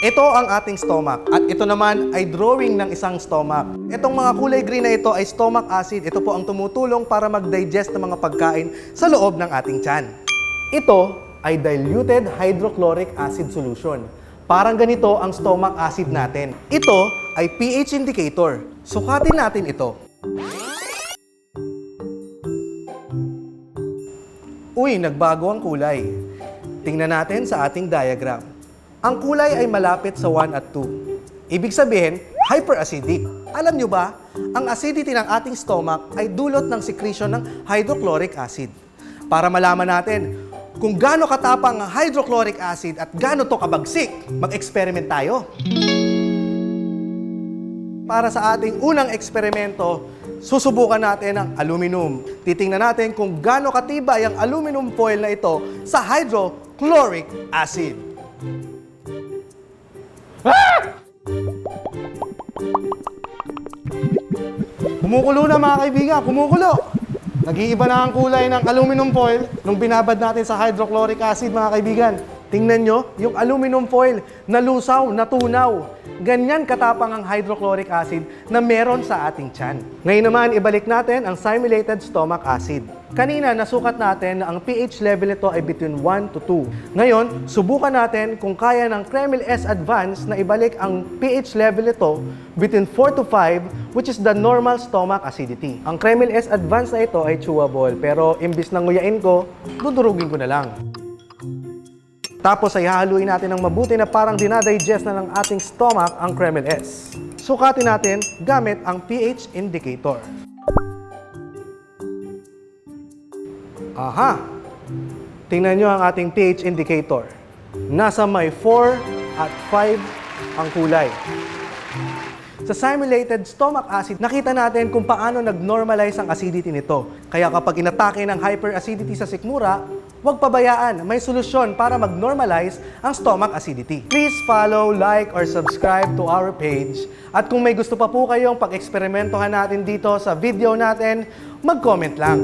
Ito ang ating stomach at ito naman ay drawing ng isang stomach. Itong mga kulay green na ito ay stomach acid. Ito po ang tumutulong para mag-digest ng mga pagkain sa loob ng ating tiyan. Ito ay diluted hydrochloric acid solution. Parang ganito ang stomach acid natin. Ito ay pH indicator. Sukatin natin ito. Uy, nagbago ang kulay. Tingnan natin sa ating diagram. Ang kulay ay malapit sa 1 at 2. Ibig sabihin, hyperacidic. Alam nyo ba, ang acidity ng ating stomach ay dulot ng secretion ng hydrochloric acid. Para malaman natin kung gaano katapang ang hydrochloric acid at gaano to kabagsik, mag-experiment tayo. Para sa ating unang eksperimento, susubukan natin ang aluminum. Titingnan natin kung gaano katibay ang aluminum foil na ito sa hydrochloric acid. Kumukulo na mga kaibigan, kumukulo! Nag-iiba na ang kulay ng aluminum foil nung binabad natin sa hydrochloric acid mga kaibigan. Tingnan nyo, yung aluminum foil, nalusaw, natunaw. Ganyan katapang ang hydrochloric acid na meron sa ating tiyan. Ngayon naman, ibalik natin ang simulated stomach acid. Kanina, nasukat natin na ang pH level nito ay between 1 to 2. Ngayon, subukan natin kung kaya ng Kremil S Advance na ibalik ang pH level nito between 4 to 5, which is the normal stomach acidity. Ang Kremil S Advance na ito ay chewable, pero imbis na nguyain ko, dudurugin ko na lang. Tapos ay hahaluin natin ng mabuti na parang dinadigest na ng ating stomach ang Kremil S. Sukatin natin gamit ang pH indicator. Aha! Tingnan nyo ang ating pH indicator. Nasa may 4 at 5 ang kulay. Sa simulated stomach acid, nakita natin kung paano nag-normalize ang acidity nito. Kaya kapag inatake ng hyperacidity sa sikmura, huwag pabayaan, may solusyon para mag-normalize ang stomach acidity. Please follow, like, or subscribe to our page. At kung may gusto pa po kayong pag-eksperimentohan natin dito sa video natin, mag-comment lang.